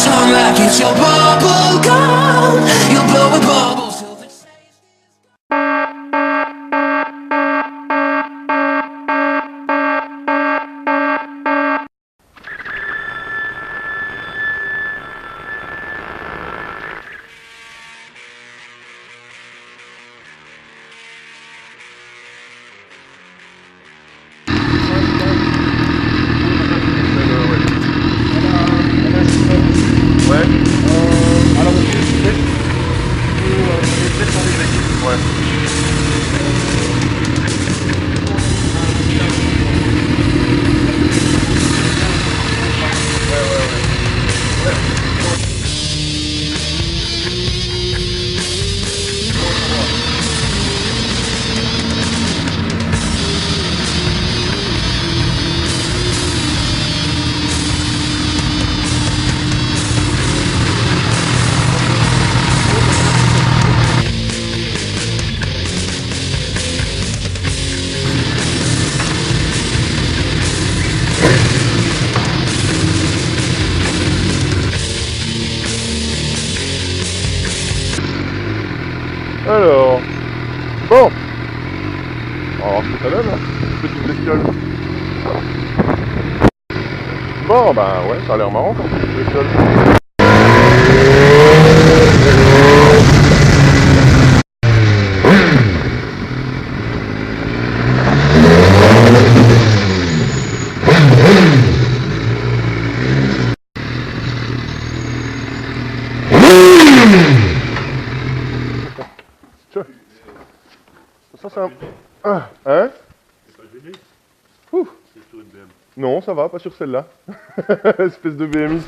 tongue like it's your bubble gum. You'll blow with bubbles till the taste is Alors, bon, alors ce que ça donne, hein, petite bestiole. Bon, bah ouais, ça a l'air marrant comme petite bestiole. Ça c'est un... Ah, hein? C'est pas gêné? Ouh. C'est sur une BM. Non, ça va, pas sur celle-là. Espèce de BMI.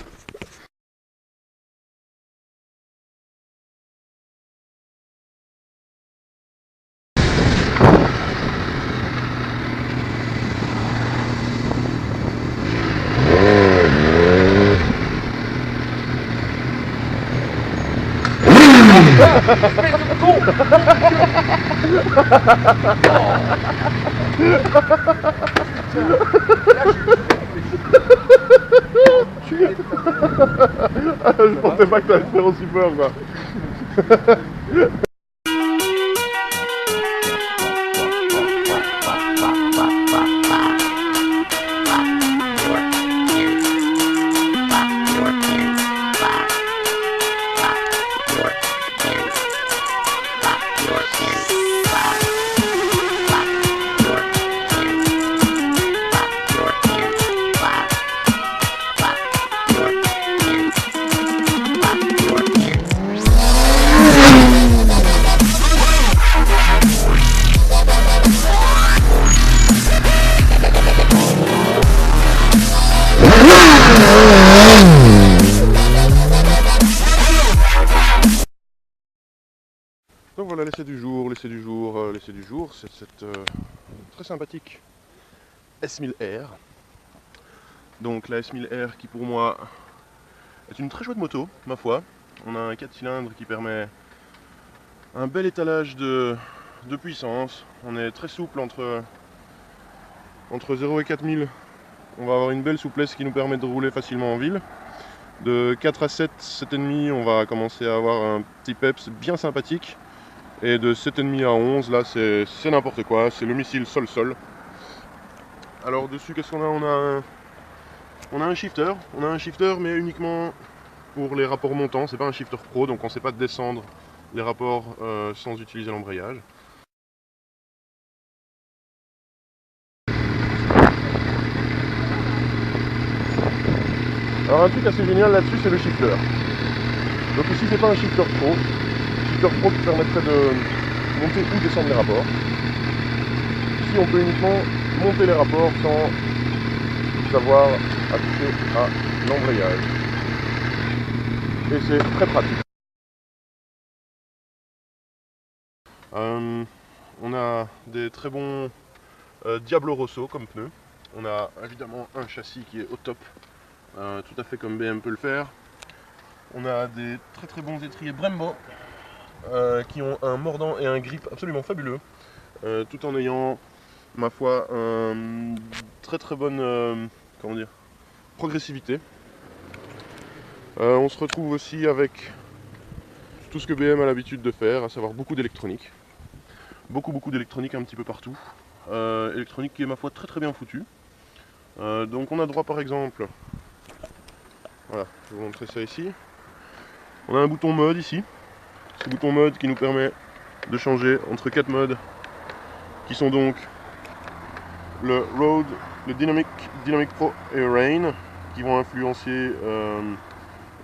Je pensais pas que t'allais faire aussi peur, quoi. Donc voilà, l'essai du jour, c'est cette très sympathique S1000R. Donc la S1000R qui pour moi est une très chouette moto, ma foi. On a un 4 cylindres qui permet un bel étalage de puissance. On est très souple entre 0 et 4000. On va avoir une belle souplesse qui nous permet de rouler facilement en ville. De 4 à 7, 7,5, on va commencer à avoir un petit peps bien sympathique. Et de 7,5 à 11, là c'est n'importe quoi, c'est le missile sol-sol. Alors dessus, qu'est-ce qu'on a? On a un shifter. On a un shifter, mais uniquement pour les rapports montants. C'est pas un shifter pro, donc on ne sait pas descendre les rapports sans utiliser l'embrayage. Alors un truc assez génial là-dessus, c'est le shifter. Donc ici c'est pas un shifter pro. Shifter pro qui permettrait de monter ou descendre les rapports. Ici on peut uniquement monter les rapports sans savoir toucher à l'embrayage. Et c'est très pratique. On a des très bons Diablo Rosso comme pneus. On a évidemment un châssis qui est au top, tout à fait comme BM peut le faire. On a des très bons étriers Brembo qui ont un mordant et un grip absolument fabuleux, tout en ayant, ma foi, très bonne comment dire, progressivité. On se retrouve aussi avec tout ce que BM a l'habitude de faire, à savoir beaucoup d'électronique. Beaucoup d'électronique un petit peu partout. Électronique qui est ma foi très bien foutue. Donc on a droit par exemple, voilà, je vais vous montrer ça ici. On a un bouton mode ici. Ce bouton mode qui nous permet de changer entre 4 modes qui sont donc le Road, le Dynamic Pro et Rain, qui vont influencer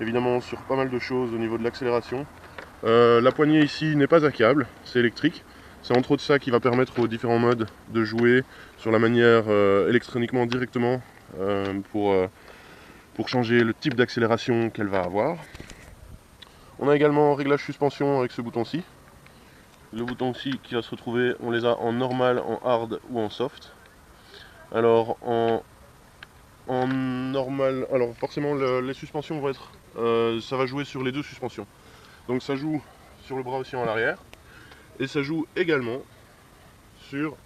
évidemment sur pas mal de choses au niveau de l'accélération. La poignée ici n'est pas à câble, c'est électrique. C'est entre autres ça qui va permettre aux différents modes de jouer sur la manière électroniquement directement pour changer le type d'accélération qu'elle va avoir. On a également réglage suspension avec ce bouton-ci. Le bouton-ci qui va se retrouver, on les a en normal, en hard ou en soft. Alors en normal, alors forcément les suspensions vont être, ça va jouer sur les deux suspensions. Donc ça joue sur le bras oscillant à l'arrière et ça joue également sur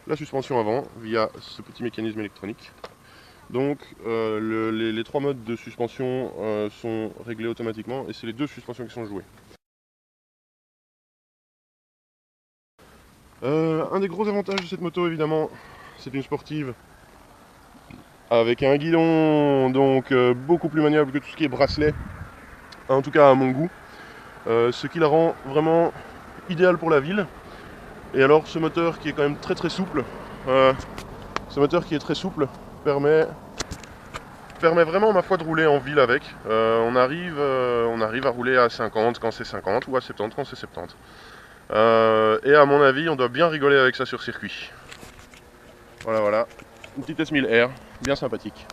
la suspension avant via ce petit mécanisme électronique. Donc les 3 modes de suspension sont réglés automatiquement et c'est les 2 suspensions qui sont jouées. Un des gros avantages de cette moto évidemment, c'est une sportive avec un guidon donc beaucoup plus maniable que tout ce qui est bracelet, en tout cas à mon goût, ce qui la rend vraiment idéale pour la ville. Et alors ce moteur qui est quand même très souple, permet vraiment ma foi de rouler en ville avec. On arrive à rouler à 50 quand c'est 50 ou à 70 quand c'est 70. Et à mon avis on doit bien rigoler avec ça sur circuit. Voilà, une petite S1000R, bien sympathique.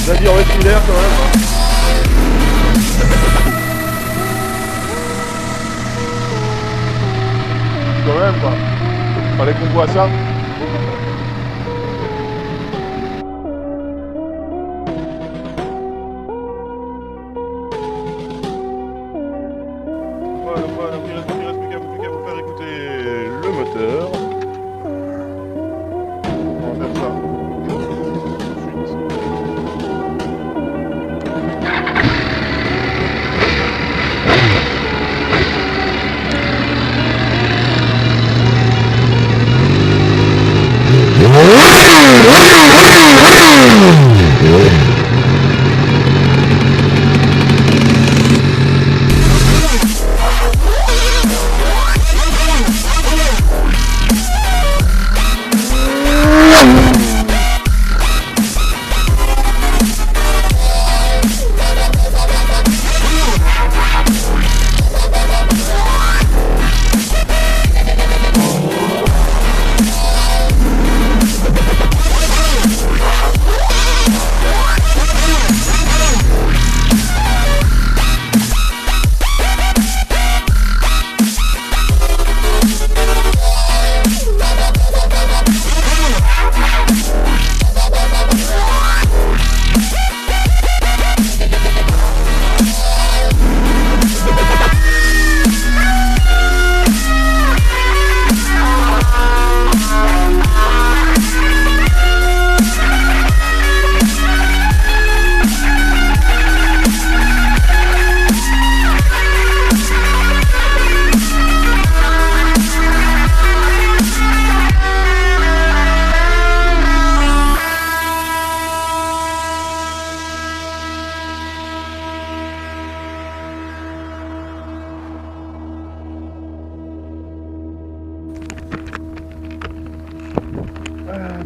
Vas-y, en S1000R quand même. Quand même quoi. Fallait qu'on voit ça. Voilà, il reste plus qu'à vous faire écouter le moteur. On va faire ça.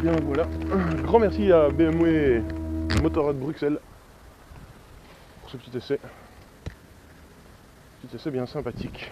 Bien voilà, un grand merci à BMW Motorrad Bruxelles pour ce petit essai bien sympathique.